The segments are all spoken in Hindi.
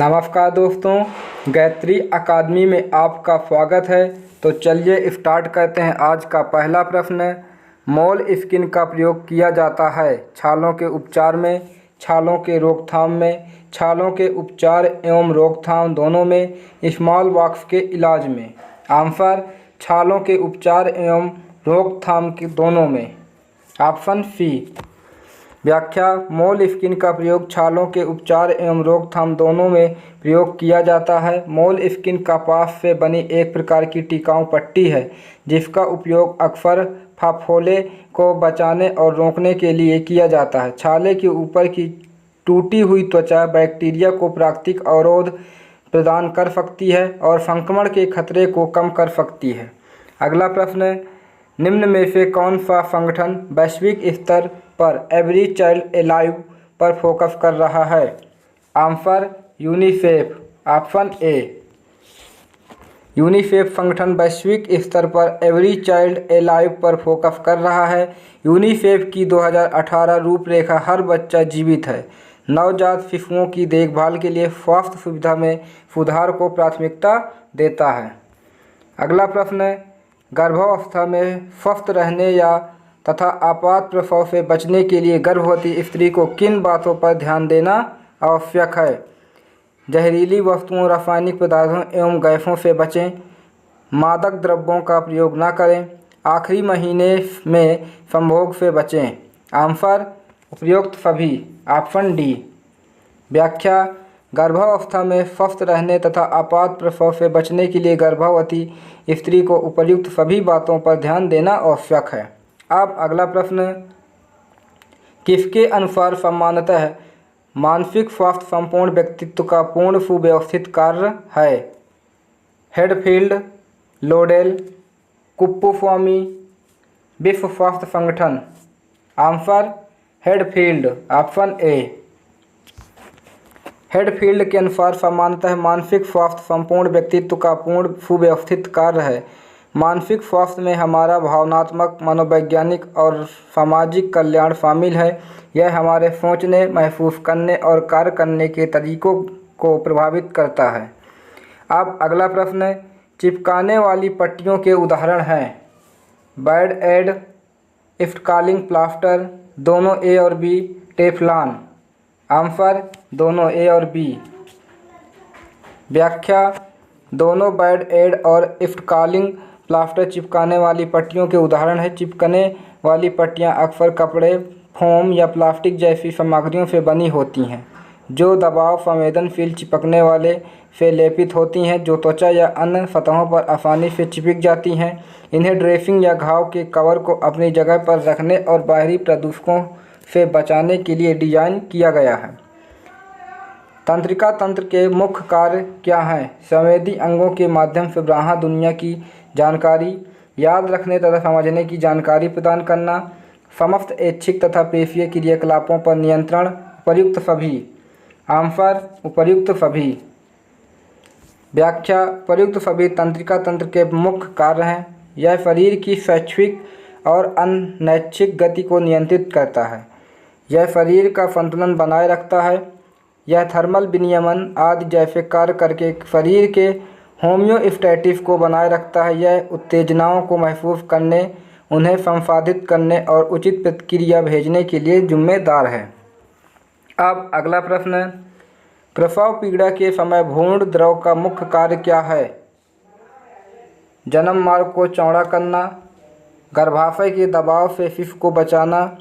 नमस्कार दोस्तों, गायत्री अकादमी में आपका स्वागत है। तो चलिए स्टार्ट करते हैं। आज का पहला प्रश्न, मोलस्किन का प्रयोग किया जाता है छालों के उपचार में, छालों के रोकथाम में, छालों के उपचार एवं रोकथाम दोनों में, स्मॉल पॉक्स के इलाज में। आंसर छालों के उपचार एवं रोकथाम के दोनों में। Option C. व्याख्या, मोलस्किन का प्रयोग छालों के उपचार एवं रोकथाम दोनों में प्रयोग किया जाता है। मोलस्किन कपास से बनी एक प्रकार की टिकाऊ पट्टी है जिसका उपयोग अक्सर फफोले को बचाने और रोकने के लिए किया जाता है। छाले के ऊपर की टूटी हुई त्वचा बैक्टीरिया को प्राकृतिक अवरोध प्रदान कर सकती है और संक्रमण के खतरे को कम कर सकती है। अगला प्रश्न, निम्न में से कौन सा संगठन वैश्विक स्तर पर एवरी चाइल्ड अलाइव पर फोकस कर रहा है? Answer UNICEF. Option A. UNICEF संगठन वैश्विक स्तर पर एवरी चाइल्ड अलाइव पर फोकस कर रहा है। यूनिसेफ की 2018 रूपरेखा हर बच्चा जीवित है, नवजात शिशुओं की देखभाल के लिए स्वास्थ्य सुविधा में सुधार को प्राथमिकता देता है। अगला प्रश्न, गर्भावस्था में स्वस्थ रहने या तथा आपात प्रसव से बचने के लिए गर्भवती स्त्री को किन बातों पर ध्यान देना आवश्यक है? जहरीली वस्तुओं, रासायनिक पदार्थों एवं गैसों से बचें, मादक द्रव्यों का प्रयोग न करें, आखिरी महीने में संभोग से बचें। आंसर उपयुक्त सभी। Option D. व्याख्या, गर्भावस्था में स्वस्थ रहने तथा आपात प्रसव से बचने के लिए गर्भवती स्त्री को उपयुक्त सभी बातों पर ध्यान देना आवश्यक है। अब अगला प्रश्न, किसके अनुसार सामान्यतः मानसिक स्वास्थ्य संपूर्ण व्यक्तित्व का पूर्ण सुव्यवस्थित कार्य है? हेडफील्ड, लोडेल, कुप्पूस्वामी, विश्व स्वास्थ्य संगठन। Answer Hadfield. Option A. Hadfield के अनुसार सामान्यतः मानसिक स्वास्थ्य संपूर्ण व्यक्तित्व का पूर्ण सुव्यवस्थित कार्य है। मानसिक स्वास्थ्य में हमारा भावनात्मक, मनोवैज्ञानिक और सामाजिक कल्याण शामिल है। यह हमारे सोचने, महसूस करने और कार्य करने के तरीकों को प्रभावित करता है। अब अगला प्रश्न, चिपकाने वाली पट्टियों के उदाहरण हैं? बैड एड, इफ्टकालिंग प्लास्टर, दोनों ए और बी, टेफ्लॉन। आंसर दोनों ए और बी। व्याख्या, दोनों बैड एड और इफ्टकालिंग प्लास्टर चिपकाने वाली पट्टियों के उदाहरण हैं। चिपकने वाली पट्टियां अक्सर कपड़े, फोम या प्लास्टिक जैसी सामग्रियों से बनी होती हैं जो दबाव संवेदनशील चिपकने वाले से लेपित होती हैं, जो त्वचा या अन्य सतहों पर आसानी से चिपक जाती हैं। इन्हें ड्रेसिंग या घाव के कवर को अपनी जगह पर रखने और बाहरी प्रदूषकों से बचाने के लिए डिजाइन किया गया है। तंत्रिका तंत्र के मुख्य कार्य क्या हैं? संवेदी अंगों के माध्यम से बाह्य दुनिया की जानकारी याद रखने तथा समझने की जानकारी प्रदान करना, समस्त ऐच्छिक तथा पेशीय क्रियाकलापों पर नियंत्रण। उपयुक्त सभी। आंसर उपयुक्त सभी। व्याख्या, उपयुक्त सभी तंत्रिका तंत्र के मुख्य कार्य हैं। यह शरीर की स्वैच्छिक और अनैच्छिक गति को नियंत्रित करता है। यह शरीर का संतुलन बनाए रखता है। यह थर्मल विनियमन आदि जैसे कार्य करके शरीर के होम्योस्टैसिस को बनाए रखता है। यह उत्तेजनाओं को महसूस करने, उन्हें संसाधित करने और उचित प्रतिक्रिया भेजने के लिए जिम्मेदार है। अब अगला प्रश्न, प्रसव पीड़ा के समय भ्रूण द्रव का मुख्य कार्य क्या है? जन्म मार्ग को चौड़ा करना, गर्भाशय के दबाव से शिशु को बचाना,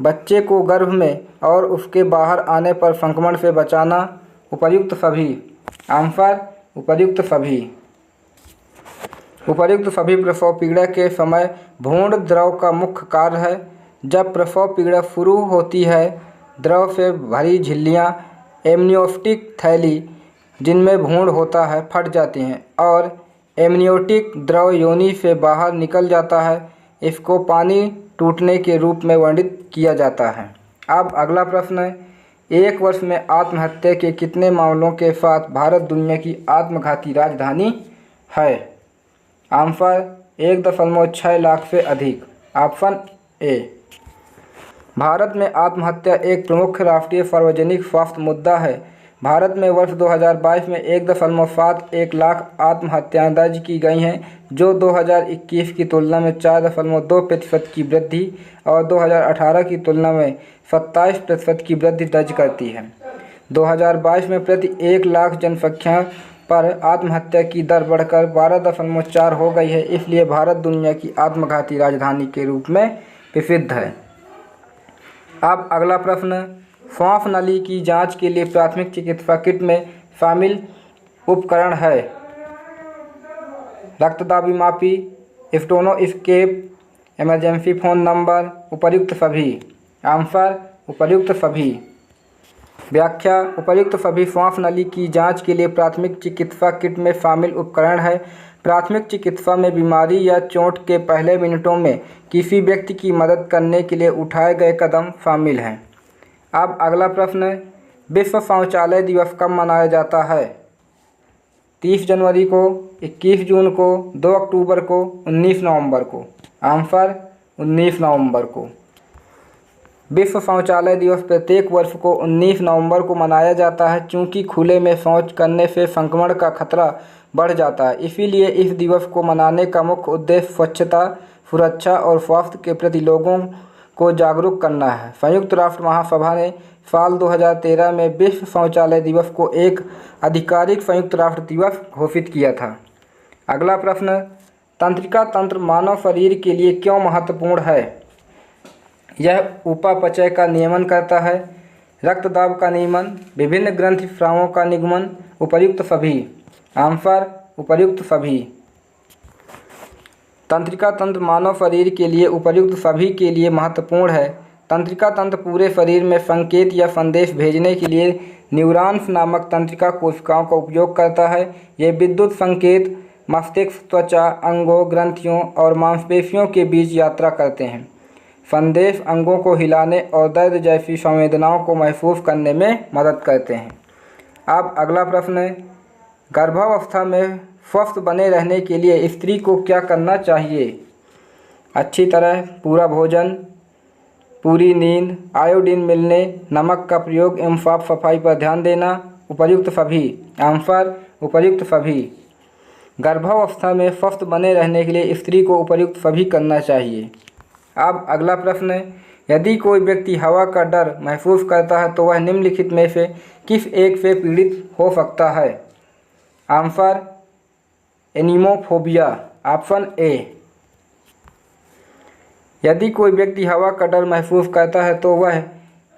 बच्चे को गर्भ में और उसके बाहर आने पर संक्रमण से बचाना। उपयुक्त सभी। आंसर उपयुक्त सभी। उपयुक्त सभी प्रसव पीड़ा के समय भ्रूण द्रव का मुख्य कार्य है। जब प्रसव पीड़ा शुरू होती है, द्रव से भरी झिल्लियाँ, एमनियोटिक थैली जिनमें भ्रूण होता है, फट जाती हैं और एमनियोटिक द्रव योनि से बाहर निकल जाता है। इसको पानी टूटने के रूप में वर्णित किया जाता है। अब अगला प्रश्न है, एक वर्ष में आत्महत्या के कितने मामलों के साथ भारत दुनिया की आत्मघाती राजधानी है? आंसर 1.6 लाख से अधिक। Option A. भारत में आत्महत्या एक प्रमुख राष्ट्रीय सार्वजनिक स्वास्थ्य मुद्दा है। भारत में वर्ष 2022 में 1.71 लाख आत्महत्याएं दर्ज की गई हैं, जो 2021 की तुलना में 4.2% की वृद्धि और 2018 की तुलना में 27% की वृद्धि दर्ज करती है। 2022 में प्रति 1 लाख जनसंख्या पर आत्महत्या की दर बढ़कर 12.4 हो गई है। इसलिए भारत दुनिया की आत्मघाती राजधानी के रूप में प्रसिद्ध है। अब अगला प्रश्न, श्वास नली की जांच के लिए प्राथमिक चिकित्सा किट में शामिल उपकरण है? रक्तदाब मापी, स्टेथोस्कोप, इमरजेंसी फ़ोन नंबर, उपर्युक्त सभी। आंसर उपर्युक्त सभी। व्याख्या, उपर्युक्त सभी श्वास नली की जांच के लिए प्राथमिक चिकित्सा किट में शामिल उपकरण है। प्राथमिक चिकित्सा में बीमारी या चोट के पहले मिनटों में किसी व्यक्ति की मदद करने के लिए उठाए गए कदम शामिल हैं। अब अगला प्रश्न, विश्व शौचालय दिवस कब मनाया जाता है? 30 जनवरी को, 21 जून को, 2 अक्टूबर को, 19 नवंबर को। आंसर 19 नवंबर को। विश्व शौचालय दिवस प्रत्येक वर्ष को 19 नवंबर को मनाया जाता है, चूँकि खुले में शौच करने से संक्रमण का खतरा बढ़ जाता है। इसीलिए इस दिवस को मनाने का मुख्य उद्देश्य स्वच्छता, सुरक्षा और स्वास्थ्य के प्रति लोगों को जागरूक करना है। संयुक्त राष्ट्र महासभा ने साल 2013 में विश्व शौचालय दिवस को एक आधिकारिक संयुक्त राष्ट्र दिवस घोषित किया था। अगला प्रश्न, तंत्रिका तंत्र मानव शरीर के लिए क्यों महत्वपूर्ण है? यह उपापचय का नियमन करता है, रक्तदाब का नियमन, विभिन्न ग्रंथि स्रावों का निगमन, उपर्युक्त सभी। आंसर उपर्युक्त सभी। तंत्रिका तंत्र मानव शरीर के लिए उपर्युक्त सभी के लिए महत्वपूर्ण है। तंत्रिका तंत्र पूरे शरीर में संकेत या संदेश भेजने के लिए न्यूरॉन्स नामक तंत्रिका कोशिकाओं का उपयोग करता है। ये विद्युत संकेत मस्तिष्क, त्वचा, अंगों, ग्रंथियों और मांसपेशियों के बीच यात्रा करते हैं। संदेश अंगों को हिलाने और दर्द जैसी संवेदनाओं को महसूस करने में मदद करते हैं। अब अगला प्रश्न है, गर्भावस्था में स्वस्थ बने रहने के लिए स्त्री को क्या करना चाहिए? अच्छी तरह पूरा भोजन, पूरी नींद, आयोडीन मिलने, नमक का प्रयोग एवं साफ सफाई पर ध्यान देना, उपर्युक्त सभी। आंसर उपर्युक्त सभी। गर्भावस्था में स्वस्थ बने रहने के लिए स्त्री को उपर्युक्त सभी करना चाहिए। अब अगला प्रश्न है, यदि कोई व्यक्ति हवा का डर महसूस करता है तो वह निम्नलिखित में से किस एक से पीड़ित हो सकता है? Answer anemophobia. Option A. यदि कोई व्यक्ति हवा का डर महसूस करता है तो वह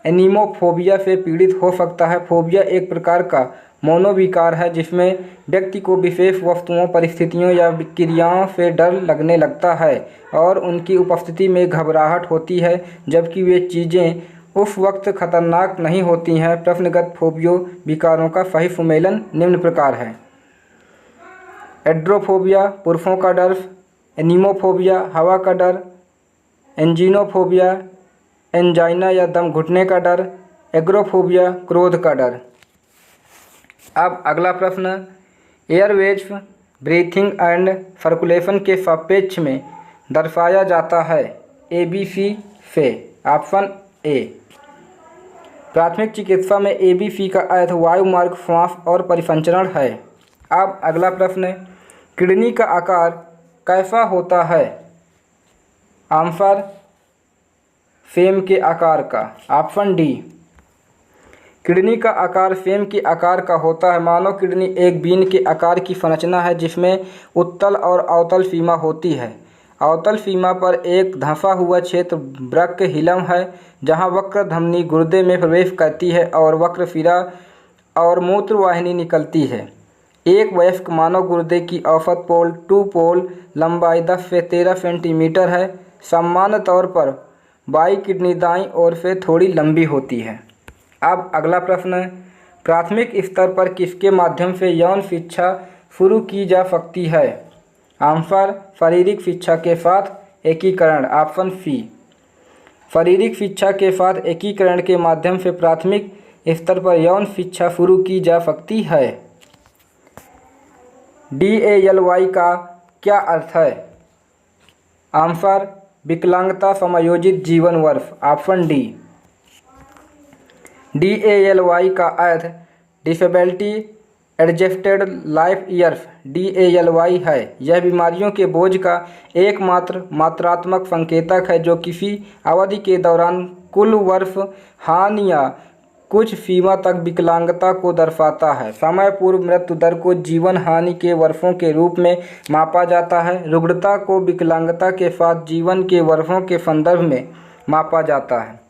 एनीमोफोबिया से पीड़ित हो सकता है। फोबिया एक प्रकार का मनोविकार है जिसमें व्यक्ति को विशेष वस्तुओं, परिस्थितियों या क्रियाओं से डर लगने लगता है और उनकी उपस्थिति में घबराहट होती है, जबकि वे चीज़ें उस वक्त खतरनाक नहीं होती हैं। प्रश्नगत फोबियो विकारों का सही सुमेलन निम्न प्रकार है: एड्रोफोबिया पुरुषों का डर, एनीमोफोबिया हवा का डर, एंजीनोफोबिया एंजाइना या दम घुटने का डर, एग्रोफोबिया क्रोध का डर। अब अगला प्रश्न, एयरवेज ब्रीथिंग एंड सर्कुलेशन के सापेक्ष में दर्शाया जाता है ABC से। Option A. प्राथमिक चिकित्सा में ABC का अर्थ वायुमार्ग, श्वास और परिसंचरण है। अब अगला प्रश्न, किडनी का आकार कैसा होता है? आंसर सेम के आकार का। Option D. किडनी का आकार सेम के आकार का होता है। मानव किडनी एक बीन के आकार की संरचना है जिसमें उत्तल और अवतल सीमा होती है। अवतल सीमा पर एक धंसा हुआ क्षेत्र वृक्क हिलम है, जहां वक्र धमनी गुर्दे में प्रवेश करती है और वक्र शिरा और मूत्र वाहिनी निकलती है। एक वयस्क मानव गुर्दे की औसत पोल टू पोल लंबाई 10 से 13 सेंटीमीटर है। सामान्य तौर पर बाई किडनी दाईं ओर से थोड़ी लंबी होती है। अब अगला प्रश्न, प्राथमिक स्तर पर किसके माध्यम से यौन शिक्षा शुरू की जा सकती है? आंसर शारीरिक शिक्षा के साथ एकीकरण। Option C. शारीरिक शिक्षा के साथ एकीकरण के माध्यम से प्राथमिक स्तर पर यौन शिक्षा शुरू की जा सकती है। DALY का क्या अर्थ है? आंसर विकलांगता समायोजित जीवन वर्ष। Option D. DALY का अर्थ disability adjusted life years DALY है। यह बीमारियों के बोझ का एकमात्र मात्रात्मक संकेतक है जो किसी अवधि के दौरान कुल वर्ष हानि या कुछ सीमा तक विकलांगता को दर्शाता है। समय पूर्व मृत्यु दर को जीवन हानि के वर्षों के रूप में मापा जाता है। रुग्णता को विकलांगता के साथ जीवन के वर्षों के संदर्भ में मापा जाता है।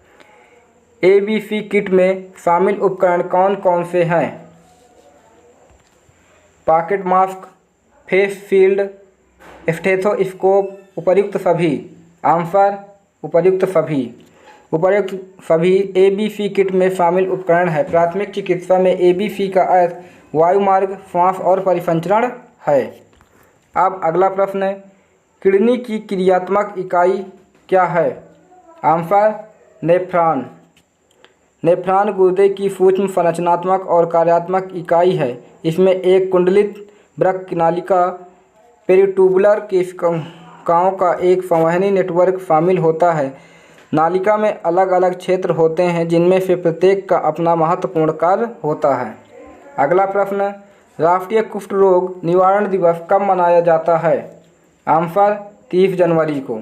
ABC किट में शामिल उपकरण कौन कौन से हैं? Pocket mask, face shield, stethoscope, उपर्युक्त सभी। आंसर उपर्युक्त सभी। उपर्युक्त सभी ABC किट में शामिल उपकरण है। प्राथमिक चिकित्सा में ABC का अर्थ वायुमार्ग, श्वास और परिसंचरण है। अब अगला प्रश्न है, किडनी की क्रियात्मक इकाई क्या है? Answer nephron. नेफ्रॉन गुर्दे की सूक्ष्म संरचनात्मक और कार्यात्मक इकाई है। इसमें एक कुंडलित वृक्क नालिका पेरिटुबुलर केशिकाओं का एक संवहनी नेटवर्क शामिल होता है। नालिका में अलग अलग क्षेत्र होते हैं जिनमें से प्रत्येक का अपना महत्वपूर्ण कार्य होता है। अगला प्रश्न, राष्ट्रीय कुष्ठ रोग निवारण दिवस कब मनाया जाता है? आंसर 30 जनवरी को।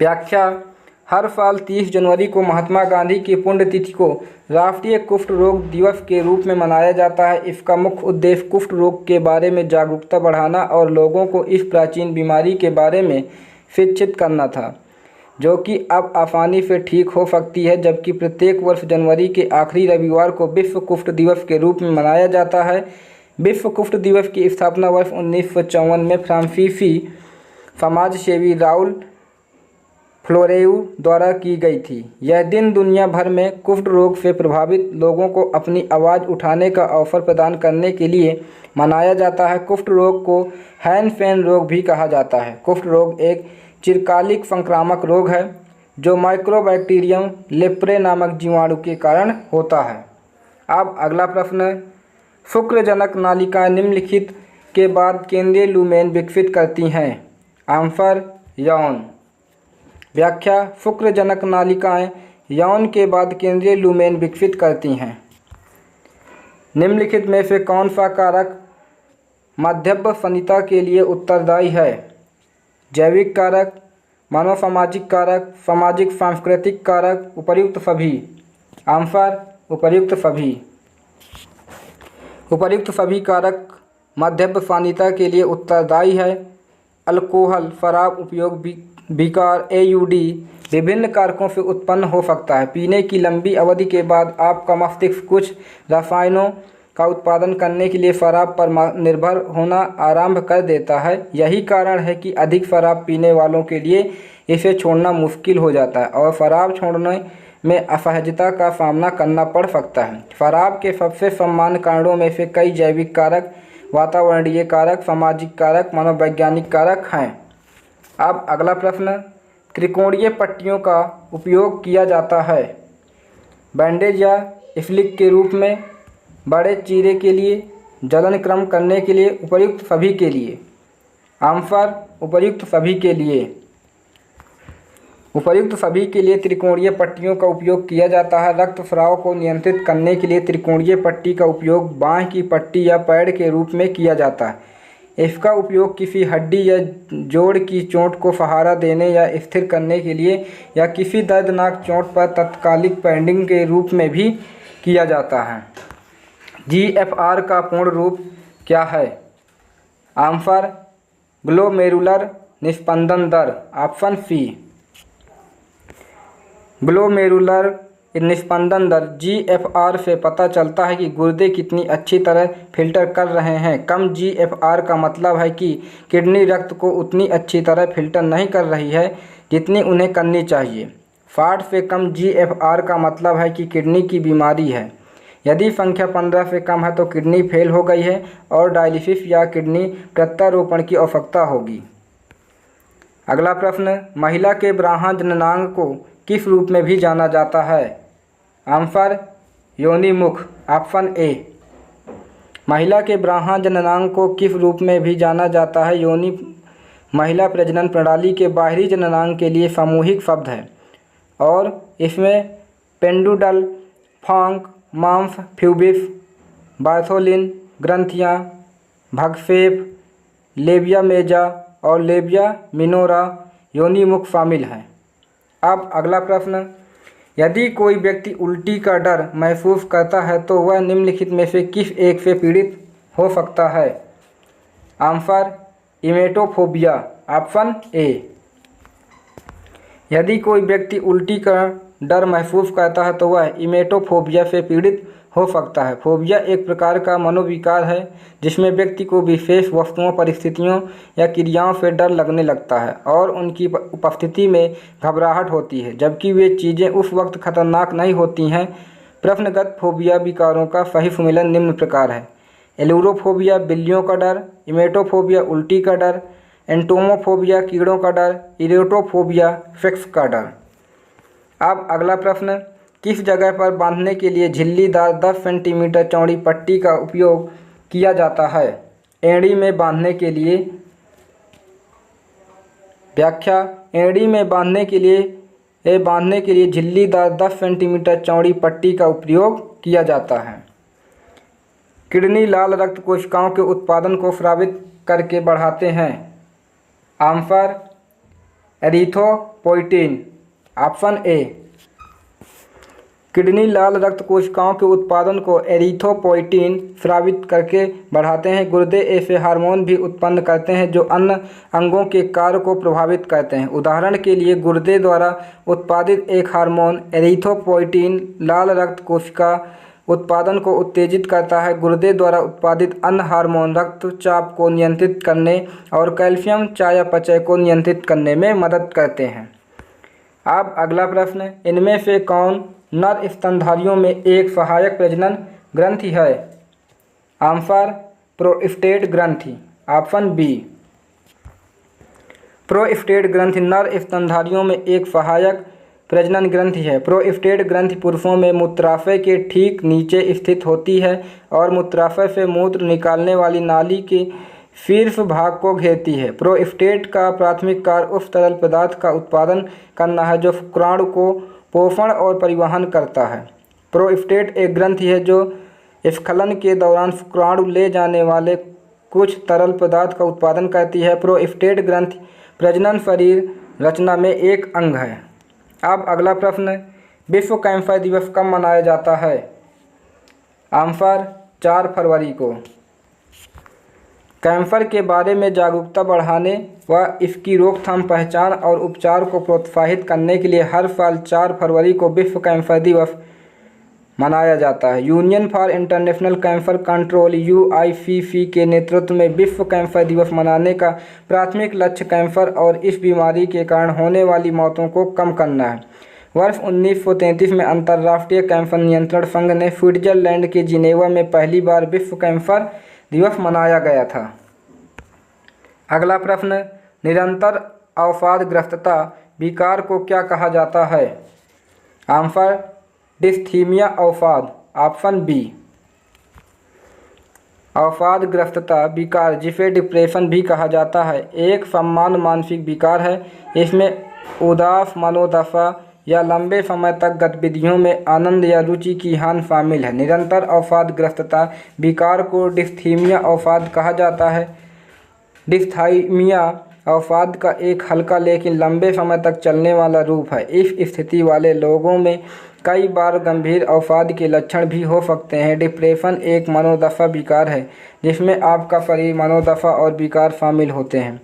व्याख्या, हर साल 30 जनवरी को महात्मा गांधी की पुण्यतिथि को राष्ट्रीय कुष्ठ रोग दिवस के रूप में मनाया जाता है। इसका मुख्य उद्देश्य कुष्ठ रोग के बारे में जागरूकता बढ़ाना और लोगों को इस प्राचीन बीमारी के बारे में शिक्षित करना था, जो कि अब आसानी से ठीक हो सकती है, जबकि प्रत्येक वर्ष जनवरी के आखिरी रविवार को विश्व कुष्ठ दिवस के रूप में मनाया जाता है। विश्व कुष्ठ दिवस की स्थापना वर्ष 1954 में फ्रांसीसी समाजसेवी राउल फ्लोरेउ द्वारा की गई थी। यह दिन दुनिया भर में कुष्ठ रोग से प्रभावित लोगों को अपनी आवाज़ उठाने का अवसर प्रदान करने के लिए मनाया जाता है। कुष्ठ रोग को हैंडफेन रोग भी कहा जाता है। कुष्ठ रोग एक चिरकालिक संक्रामक रोग है जो माइक्रोबैक्टीरियम लेप्रे नामक जीवाणु के कारण होता है। अब अगला प्रश्न, शुक्रजनक नालिकाएं निम्नलिखित के बाद केंद्रीय लुमेन विकसित करती हैं। आंसर यौन। व्याख्या, शुक्रजनक नालिकाएं यौन के बाद केंद्रीय लुमेन विकसित करती हैं। निम्नलिखित में से कौन सा कारक मध्यस्थता के लिए उत्तरदायी है? जैविक कारक, मनोसामाजिक कारक, सामाजिक सांस्कृतिक कारक, उपर्युक्त सभी। आंसर उपर्युक्त सभी। उपर्युक्त सभी कारक मध्यस्थता के लिए उत्तरदायी है। अल्कोहल, शराब उपयोग, विकार, AUD विभिन्न कारकों से उत्पन्न हो सकता है। पीने की लंबी अवधि के बाद आपका मस्तिष्क कुछ रसायनों का उत्पादन करने के लिए शराब पर निर्भर होना आरंभ कर देता है। यही कारण है कि अधिक शराब पीने वालों के लिए इसे छोड़ना मुश्किल हो जाता है और शराब छोड़ने में असहजता का सामना करना पड़ सकता है। शराब के सबसे सामान्य कारणों में से कई जैविक कारक, वातावरणीय कारक, सामाजिक कारक, मनोवैज्ञानिक कारक हैं। अब अगला प्रश्न, त्रिकोणीय पट्टियों का उपयोग किया जाता है बैंडेज या स्लिक के रूप में, बड़े चीरे के लिए, जलन कम करने के लिए, उपर्युक्त सभी के लिए। आंसर उपर्युक्त सभी के लिए। उपर्युक्त सभी के लिए त्रिकोणीय पट्टियों का उपयोग किया जाता है। रक्तस्राव को नियंत्रित करने के लिए त्रिकोणीय पट्टी का उपयोग बाँह की पट्टी या पैड के रूप में किया जाता है। इसका उपयोग किसी हड्डी या जोड़ की चोट को सहारा देने या स्थिर करने के लिए या किसी दर्दनाक चोट पर तात्कालिक पैडिंग के रूप में भी किया जाता है। GFR का पूर्ण रूप क्या है? आंसर ग्लोमेरुलर निस्पंदन दर। Option C. ग्लोमेरुलर निस्पंदन दर GFR से पता चलता है कि गुर्दे कितनी अच्छी तरह फिल्टर कर रहे हैं। कम GFR का मतलब है कि किडनी रक्त को उतनी अच्छी तरह फिल्टर नहीं कर रही है जितनी उन्हें करनी चाहिए। 60 से कम GFR का मतलब है कि किडनी की बीमारी है। यदि संख्या 15 से कम है तो किडनी फेल हो गई है और डायलिसिस या किडनी प्रत्यारोपण की आवश्यकता होगी। अगला प्रश्न, महिला के ब्राह्मण जननांग को किस रूप में भी जाना जाता है? आंसर योनिमुख। Option A. महिला के ब्राह्मण जननांग को किस रूप में भी जाना जाता है? योनि महिला प्रजनन प्रणाली के बाहरी जननांग के लिए सामूहिक शब्द है और इसमें पेंडुडल, फांक, मांफ, प्यूबिस, बार्थोलिन ग्रंथियाँ, भगफेफ, लेबिया मेजा और लेबिया मिनोरा योनिमुख शामिल हैं। अब अगला प्रश्न, यदि कोई व्यक्ति उल्टी का डर महसूस करता है तो वह निम्नलिखित में से किस एक से पीड़ित हो सकता है? Answer emetophobia, option A. यदि कोई व्यक्ति उल्टी का डर महसूस करता है तो वह इमेटोफोबिया से पीड़ित हो सकता है। फोबिया एक प्रकार का मनोविकार है जिसमें व्यक्ति को विशेष वस्तुओं, परिस्थितियों या क्रियाओं से डर लगने लगता है और उनकी उपस्थिति में घबराहट होती है, जबकि वे चीज़ें उस वक्त खतरनाक नहीं होती हैं। प्रश्नगत फोबिया विकारों का सही सम्मिलन निम्न प्रकार है: एलुरोफोबिया बिल्लियों का डर, इमेटोफोबिया उल्टी का डर, एंटोमोफोबिया कीड़ों का डर, इरेटोफोबिया सेक्स का डर। अब अगला प्रश्न, किस जगह पर बांधने के लिए झिल्लीदार 10 सेंटीमीटर चौड़ी पट्टी का उपयोग किया जाता है? एड़ी में बांधने के लिए। व्याख्या, एड़ी में बांधने के लिए झिल्लीदार 10 सेंटीमीटर चौड़ी पट्टी का उपयोग किया जाता है। किडनी लाल रक्त कोशिकाओं के उत्पादन को प्रभावित करके बढ़ाते हैं। Answer erythropoietin, option A. Kidney लाल रक्त कोशिकाओं के उत्पादन को एरिथ्रोपोइटिन प्रभावित करके बढ़ाते हैं। गुर्दे ऐसे हार्मोन भी उत्पन्न करते हैं जो अन्य अंगों के कार्य को प्रभावित करते हैं। उदाहरण के लिए, गुर्दे द्वारा उत्पादित एक हार्मोन एरिथ्रोपोइटिन लाल रक्त कोशिका उत्पादन को उत्तेजित करता है। गुर्दे द्वारा उत्पादित अन्य हार्मोन रक्तचाप को नियंत्रित करने और कैल्शियम चयापचय को नियंत्रित करने में मदद करते हैं। अब अगला प्रश्न, इनमें से कौन नर स्तनधारियों में एक सहायक प्रजनन ग्रंथि है? आंसर प्रोस्टेट ग्रंथि, ऑप्शन बी। प्रोस्टेट ग्रंथि नर स्तनधारियों में एक सहायक प्रजनन ग्रंथि है। प्रोस्टेट ग्रंथि पुरुषों में मूत्राशय के ठीक नीचे स्थित होती है और मूत्राशय से मूत्र निकालने वाली नाली के शीर्ष भाग को घेरती है। प्रोस्टेट का प्राथमिक कार्य उस तरल पदार्थ का उत्पादन करना है जो शुक्राणु को पोषण और परिवहन करता है। प्रोस्टेट एक ग्रंथि है जो स्खलन के दौरान शुक्राणु ले जाने वाले कुछ तरल पदार्थ का उत्पादन करती है। प्रोस्टेट ग्रंथि प्रजनन शरीर रचना में एक अंग है। अब अगला प्रश्न, विश्व कैंसर दिवस कब मनाया जाता है? आंसर 4 फरवरी को। कैंसर के बारे में जागरूकता बढ़ाने व इसकी रोकथाम, पहचान और उपचार को प्रोत्साहित करने के लिए हर साल 4 फरवरी को विश्व कैंसर दिवस मनाया जाता है। Union for international cancer control (UICC) के नेतृत्व में विश्व कैंसर दिवस मनाने का प्राथमिक लक्ष्य कैंसर और इस बीमारी के कारण होने वाली मौतों को कम करना है। वर्ष 1933 में अंतर्राष्ट्रीय कैंसर नियंत्रण संघ ने स्विट्जरलैंड के जिनेवा में पहली बार विश्व कैंसर दिवस मनाया गया था। अगला प्रश्न, निरंतर अवसादग्रस्तता विकार को क्या कहा जाता है? आंसर डिस्थीमिया अवसाद, ऑप्शन बी। अवसादग्रस्तता विकार, जिसे डिप्रेशन भी कहा जाता है, एक सामान्य मानसिक विकार है। इसमें उदास मनोदशा या लंबे समय तक गतिविधियों में आनंद या रुचि की हानि शामिल है। निरंतर अवसादग्रस्तता विकार को डिस्थीमिया अवसाद कहा जाता है। डिस्थीमिया अवसाद का एक हल्का लेकिन लंबे समय तक चलने वाला रूप है। इस स्थिति वाले लोगों में कई बार गंभीर अवसाद के लक्षण भी हो सकते हैं। डिप्रेशन एक मनोदशा विकार है जिसमें आपका शरीर, मनोदशा और विकार शामिल होते हैं।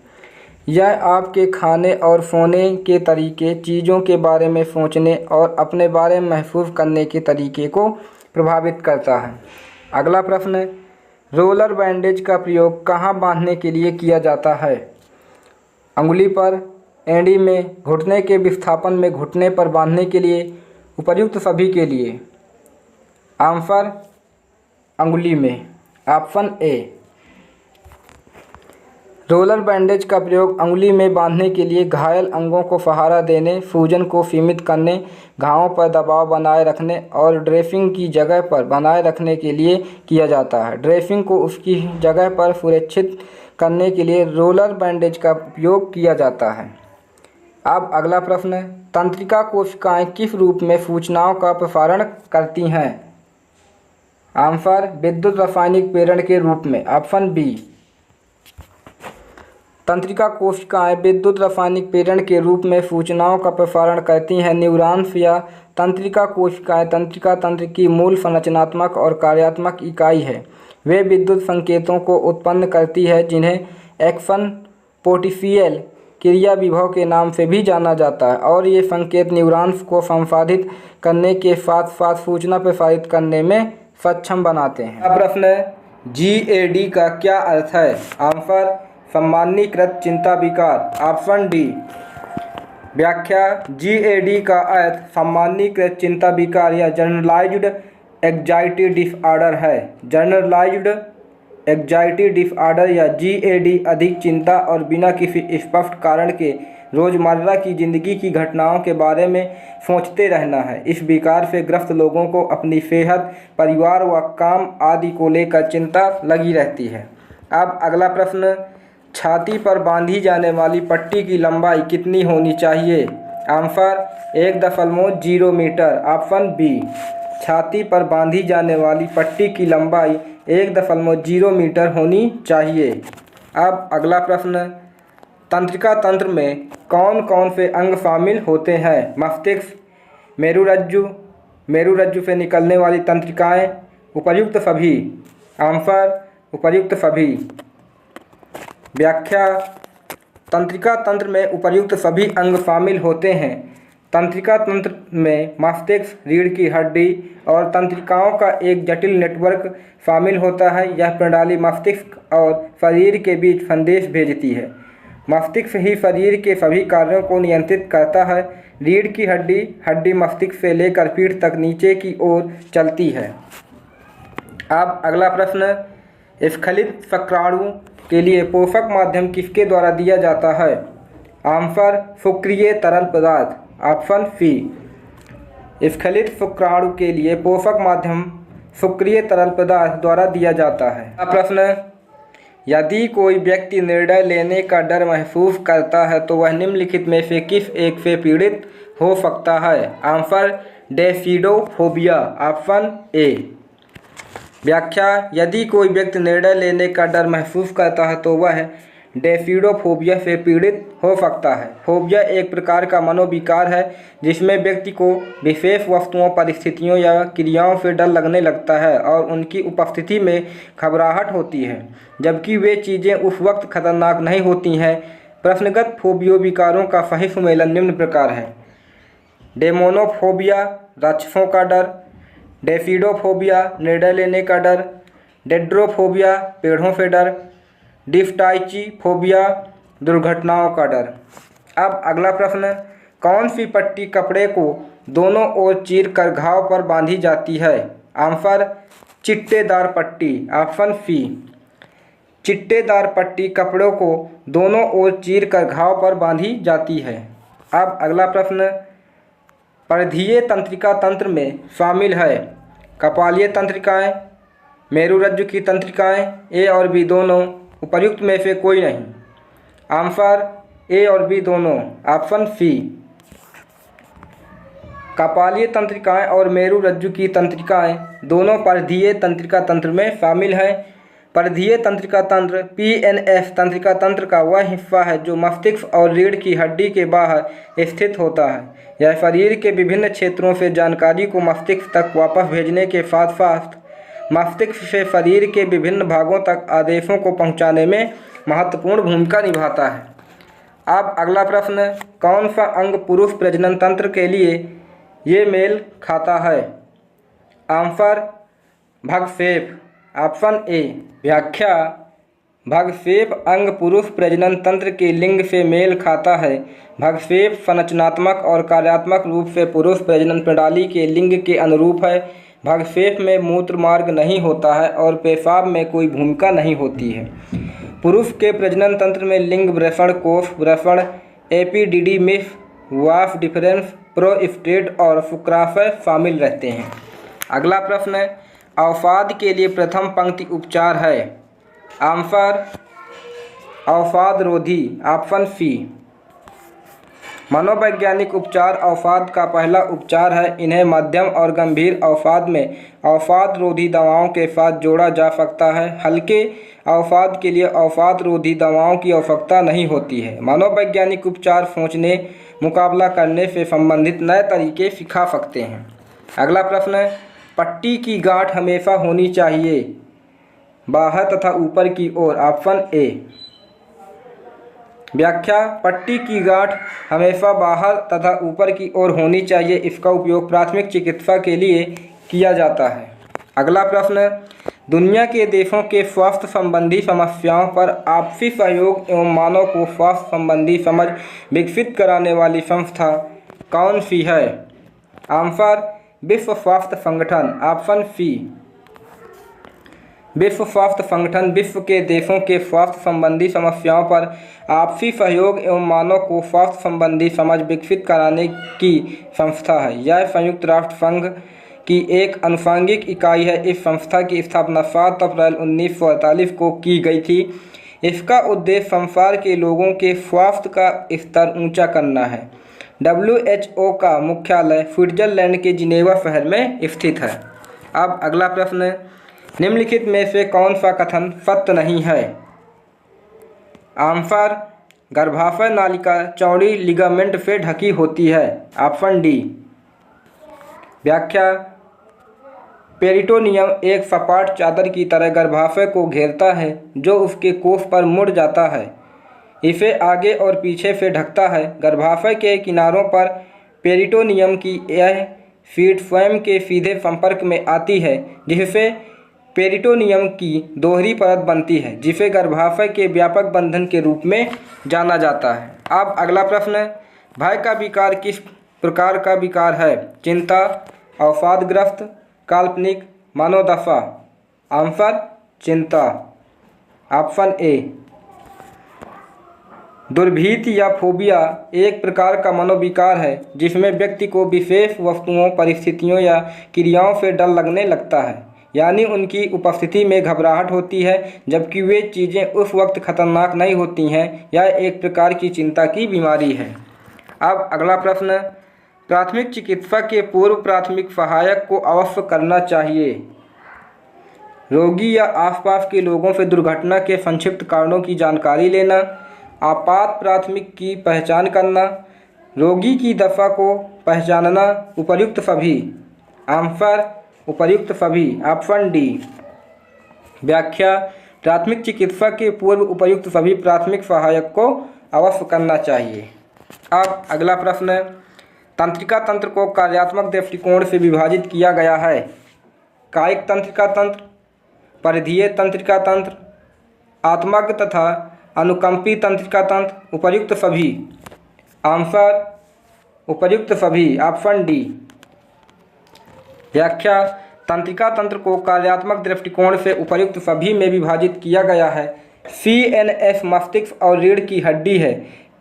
यह आपके खाने और सोने के तरीके, चीज़ों के बारे में सोचने और अपने बारे में महसूस करने के तरीके को प्रभावित करता है। अगला प्रश्न, रोलर बैंडेज का प्रयोग कहाँ बांधने के लिए किया जाता है? अंगुली पर, एड़ी में, घुटने के विस्थापन में, घुटने पर बांधने के लिए, उपर्युक्त सभी के लिए। आंसर अंगुली में, ऑप्शन ए। रोलर बैंडेज का प्रयोग अंगुली में बांधने के लिए घायल अंगों को सहारा देने, सूजन को सीमित करने, घावों पर दबाव बनाए रखने और ड्रेसिंग की जगह पर बनाए रखने के लिए किया जाता है। ड्रेसिंग को उसकी जगह पर सुरक्षित करने के लिए रोलर बैंडेज का उपयोग किया जाता है। अब अगला प्रश्न, तंत्रिका कोशिकाएं किस रूप में सूचनाओं का प्रसारण करती हैं? आंसर विद्युत रासायनिक प्रेरण के रूप में, ऑप्शन बी। तंत्रिका कोशिकाएं विद्युत रासायनिक प्रेरण के रूप में सूचनाओं का प्रसारण करती हैं। न्यूरॉन्स या तंत्रिका कोशिकाएं तंत्रिका तंत्र की मूल संरचनात्मक और कार्यात्मक इकाई है। वे विद्युत संकेतों को उत्पन्न करती है जिन्हें एक्शन पोटेंशियल क्रिया विभव के नाम से भी जाना जाता है, और ये संकेत न्यूरॉन्स को संसाधित करने के साथ साथ सूचना प्रसारित करने में सक्षम बनाते हैं। अब प्रश्न है, GAD का क्या अर्थ है? आंसर सामान्यीकृत चिंता विकार, ऑप्शन डी। व्याख्या, GAD का अर्थ सामान्यीकृत चिंता विकार या जनरलाइज्ड एंग्जाइटी डिसऑर्डर है। जनरलाइज्ड एंग्जाइटी डिसऑर्डर या GAD अधिक चिंता और बिना किसी स्पष्ट कारण के रोज़मर्रा की ज़िंदगी की घटनाओं के बारे में सोचते रहना है। इस विकार से ग्रस्त लोगों को अपनी सेहत, परिवार व काम आदि को लेकर चिंता लगी रहती है। अब अगला प्रश्न, छाती पर बांधी जाने वाली पट्टी की लंबाई कितनी होनी चाहिए? Answer 1.0 metre, option B. छाती पर बांधी जाने वाली पट्टी की लंबाई 1.0 मीटर होनी चाहिए। अब अगला प्रश्न, तंत्रिका तंत्र में कौन कौन से अंग शामिल होते हैं? मस्तिष्क, मेरुरज्जु से निकलने वाली तंत्रिकाएं, उपर्युक्त सभी। आंसर उपर्युक्त सभी। व्याख्या, तंत्रिका तंत्र में उपर्युक्त सभी अंग शामिल होते हैं। तंत्रिका तंत्र में मस्तिष्क, रीढ़ की हड्डी और तंत्रिकाओं का एक जटिल नेटवर्क शामिल होता है। यह प्रणाली मस्तिष्क और शरीर के बीच संदेश भेजती है। मस्तिष्क ही शरीर के सभी कार्यों को नियंत्रित करता है। रीढ़ की हड्डी मस्तिष्क से लेकर पीठ तक नीचे की ओर चलती है। अब अगला प्रश्न, स्खलित शुक्राणु के लिए पोषक माध्यम किसके द्वारा दिया जाता है? आंसर सूक्ष्म तरल पदार्थ, ऑप्शन सी। स्खलित शुक्राणु के लिए पोषक माध्यम सूक्ष्म तरल पदार्थ द्वारा दिया जाता है। अब प्रश्न, यदि कोई व्यक्ति निर्णय लेने का डर महसूस करता है तो वह निम्नलिखित में से किस एक से पीड़ित हो सकता है? Answer decidophobia, option A. व्याख्या, यदि कोई व्यक्ति निर्णय लेने का डर महसूस करता है तो वह डेसिडोफोबिया से पीड़ित हो सकता है। फोबिया एक प्रकार का मनोविकार है जिसमें व्यक्ति को विशेष वस्तुओं, परिस्थितियों या क्रियाओं से डर लगने लगता है और उनकी उपस्थिति में घबराहट होती है, जबकि वे चीज़ें उस वक्त खतरनाक नहीं होती हैं। प्रश्नगत फोबियो विकारों का सही सम्मेलन निम्न प्रकार है: डेमोनोफोबिया, राक्षसों का डर; डेसिडोफोबिया, निर्णय लेने का डर; डेड्रोफोबिया, पेड़ों से डर; डिप्टाइचिफोबिया, दुर्घटनाओं का डर। अब अगला प्रश्न, कौन सी पट्टी कपड़े को दोनों ओर चीर कर घाव पर बांधी जाती है? आंसर चिट्टेदार पट्टी, ऑप्शन सी। चिट्टेदार पट्टी कपड़ों को दोनों ओर चीर कर घाव पर बांधी जाती है। अब अगला प्रश्न, परिधीय तंत्रिका तंत्र में शामिल है कपालीय तंत्रिकाएं, मेरुरज्जु की तंत्रिकाएं, ए और बी दोनों, उपर्युक्त में से कोई नहीं। आंसर ए और बी दोनों, ऑप्शन सी। कपालीय तंत्रिकाएं और मेरुरज्जु की तंत्रिकाएं दोनों परिधीय तंत्रिका तंत्र में शामिल हैं। परिधीय तंत्रिका तंत्र PNS तंत्रिका तंत्र का वह हिस्सा है जो मस्तिष्क और रीढ़ की हड्डी के बाहर स्थित होता है। यह शरीर के विभिन्न क्षेत्रों से जानकारी को मस्तिष्क तक वापस भेजने के साथ साथ मस्तिष्क से शरीर के विभिन्न भागों तक आदेशों को पहुंचाने में महत्वपूर्ण भूमिका निभाता है। अब अगला प्रश्न, कौन सा अंग पुरुष प्रजनन तंत्र के लिए ये मेल खाता है? आंसर भगशेप, ऑप्शन ए। व्याख्या, भगशेप अंग पुरुष प्रजनन तंत्र के लिंग से मेल खाता है। भगशेप संरचनात्मक और कार्यात्मक रूप से पुरुष प्रजनन प्रणाली के लिंग के अनुरूप है। भगशेप में मूत्र मार्ग नहीं होता है और पेशाब में कोई भूमिका नहीं होती है। पुरुष के प्रजनन तंत्र में लिंग वृषण, कोष वृषण, एपिडिडीमिस, वाफ डिफरेंस, प्रोस्टेट और शुक्राशय शामिल रहते हैं। अगला प्रश्न है, अवसाद के लिए प्रथम पंक्ति उपचार है? आंसर अवसाद रोधी, ऑप्शन सी। मनोवैज्ञानिक उपचार अवसाद का पहला उपचार है। इन्हें मध्यम और गंभीर अवसाद में अवसाद रोधी दवाओं के साथ जोड़ा जा सकता है। हल्के अवसाद के लिए अवसाद रोधी दवाओं की आवश्यकता नहीं होती है। मनोवैज्ञानिक उपचार सोचने, मुकाबला करने से संबंधित नए तरीके सिखा सकते हैं। अगला प्रश्न है, पट्टी की गांठ हमेशा होनी चाहिए बाहर तथा ऊपर की ओर। Option A. व्याख्या, पट्टी की गांठ हमेशा बाहर तथा ऊपर की ओर होनी चाहिए। इसका उपयोग प्राथमिक चिकित्सा के लिए किया जाता है। अगला प्रश्न, दुनिया के देशों के स्वास्थ्य संबंधी समस्याओं पर आपसी सहयोग एवं मानव को स्वास्थ्य संबंधी समझ विकसित कराने वाली संस्था कौन सी है? आंसर, विश्व स्वास्थ्य संगठन। Option C. विश्व स्वास्थ्य संगठन विश्व के देशों के स्वास्थ्य संबंधी समस्याओं पर आपसी सहयोग एवं मानव को स्वास्थ्य संबंधी समझ विकसित कराने की संस्था है। यह संयुक्त राष्ट्र संघ की एक अनुषंगिक इकाई है। इस संस्था की स्थापना 7 अप्रैल 1948 को की गई थी। इसका उद्देश्य संसार के लोगों के स्वास्थ्य का स्तर ऊंचा करना है। WHO का मुख्यालय स्विट्जरलैंड के जिनेवा शहर में स्थित है। अब अगला प्रश्न, निम्नलिखित में से कौन सा कथन सत्य नहीं है? आंसर, गर्भाशय नालिका चौड़ी लिगामेंट से ढकी होती है। Option D. व्याख्या, पेरिटोनियम एक सपाट चादर की तरह गर्भाशय को घेरता है जो उसके कोष पर मुड़ जाता है। इसे आगे और पीछे से ढकता है। गर्भाशय के किनारों पर पेरिटोनियम की यह शीट स्वयं के सीधे संपर्क में आती है, जिससे पेरिटोनियम की दोहरी परत बनती है, जिसे गर्भाशय के व्यापक बंधन के रूप में जाना जाता है। अब अगला प्रश्न, भय का विकार किस प्रकार का विकार है? चिंता, अवसादग्रस्त, काल्पनिक, मनोदशा। आंसर, चिंता। Option A. दुर्भीति या फोबिया एक प्रकार का मनोविकार है जिसमें व्यक्ति को विशेष वस्तुओं, परिस्थितियों या क्रियाओं से डर लगने लगता है, यानी उनकी उपस्थिति में घबराहट होती है, जबकि वे चीज़ें उस वक्त खतरनाक नहीं होती हैं। यह एक प्रकार की चिंता की बीमारी है। अब अगला प्रश्न, प्राथमिक चिकित्सा के पूर्व प्राथमिक सहायक को अवश्य करना चाहिए। रोगी या आसपास के लोगों से दुर्घटना के संक्षिप्त कारणों की जानकारी लेना, आपात प्राथमिक की पहचान करना, रोगी की दशा को पहचानना, उपर्युक्त सभी। आंसर, उपर्युक्त सभी। Option D. व्याख्या, प्राथमिक चिकित्सा के पूर्व उपर्युक्त सभी प्राथमिक सहायक को अवश्य करना चाहिए। अब अगला प्रश्न, तंत्रिका तंत्र को कार्यात्मक दृष्टिकोण से विभाजित किया गया है। कायिक तंत्रिका तंत्र, परिधीय तंत्रिका तंत्र, आत्मज्ञ तथा अनुकंपी तंत्रिका तंत्र, उपर्युक्त सभी। आंसर, उपर्युक्त सभी। Option D. व्याख्या, तंत्रिका तंत्र को कार्यात्मक दृष्टिकोण से उपर्युक्त सभी में विभाजित किया गया है। CNS मस्तिष्क और रीढ़ की हड्डी है।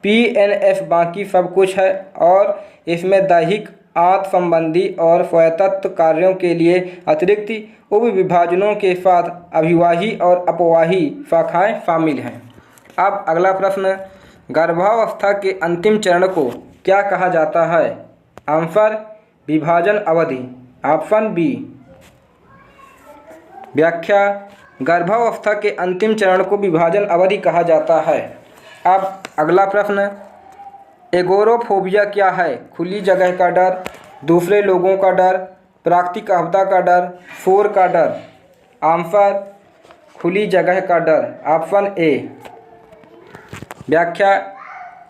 PNS बाकी सब कुछ है और इसमें दैहिक, आंत संबंधी और स्वायत्त कार्यों के लिए अतिरिक्त उपविभाजनों के साथ अभिवाही और अपवाही शाखाएं शामिल हैं। अब अगला प्रश्न, गर्भावस्था के अंतिम चरण को क्या कहा जाता है? आंसर, विभाजन अवधि। Option B. व्याख्या, गर्भावस्था के अंतिम चरण को विभाजन अवधि कहा जाता है। अब अगला प्रश्न, एगोरोफोबिया क्या है? खुली जगह का डर, दूसरे लोगों का डर, प्राकृतिक आपदा का डर, शोर का डर। आंसर, खुली जगह का डर। Option A. व्याख्या,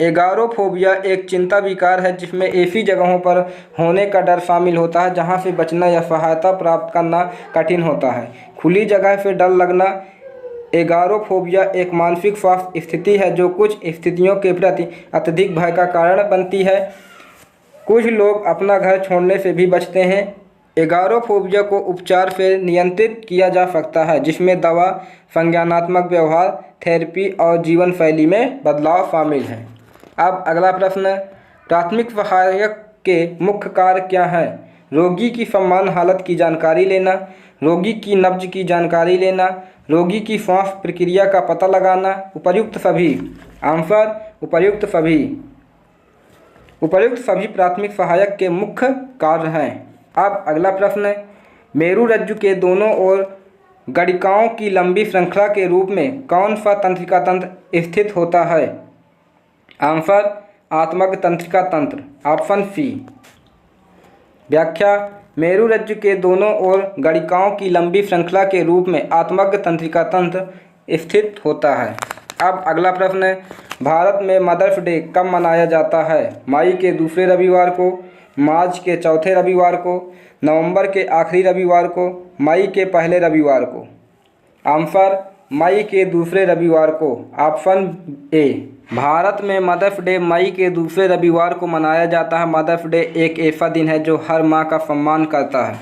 एगोरोफोबिया एक चिंता विकार है जिसमें ऐसी जगहों पर होने का डर शामिल होता है जहां से बचना या सहायता प्राप्त करना कठिन होता है। खुली जगह से डर लगना एगोरोफोबिया एक मानसिक स्वास्थ्य स्थिति है जो कुछ स्थितियों के प्रति अत्यधिक भय का कारण बनती है। कुछ लोग अपना घर छोड़ने से भी बचते हैं। एगोरोफोबिया को उपचार से नियंत्रित किया जा सकता है, जिसमें दवा, संज्ञानात्मक व्यवहार, थेरेपी और जीवन शैली में बदलाव शामिल हैं। अब अगला प्रश्न, प्राथमिक सहायक के मुख्य कार्य क्या हैं? रोगी की सामान्य हालत की जानकारी लेना, रोगी की नब्ज की जानकारी लेना, रोगी की श्वास प्रक्रिया का पता लगाना, उपर्युक्त सभी। आंसर, उपर्युक्त सभी। उपर्युक्त सभी प्राथमिक सहायक के मुख्य कार्य हैं। अब अगला प्रश्न है, मेरु रज्जु के दोनों ओर गणिकाओं की लंबी श्रृंखला के रूप में कौन सा तंत्रिका तंत्र स्थित होता है? आंसर आत्मज्ञ तंत्रिका तंत्र, ऑप्शन सी। व्याख्या, मेरु रज्जु के दोनों ओर गणिकाओं की लंबी श्रृंखला के रूप में आत्मज्ञ तंत्रिका तंत्र स्थित होता है। अब अगला प्रश्न है, भारत में मदर्स डे कब मनाया जाता है? मई के दूसरे रविवार को, मार्च के चौथे रविवार को, नवंबर के आखिरी रविवार को, मई के पहले रविवार को? आंसर मई के दूसरे रविवार को, ऑप्शन ए। भारत में मदर्स डे मई के दूसरे रविवार को मनाया जाता है। मदर्स डे एक ऐसा दिन है जो हर माँ का सम्मान करता है।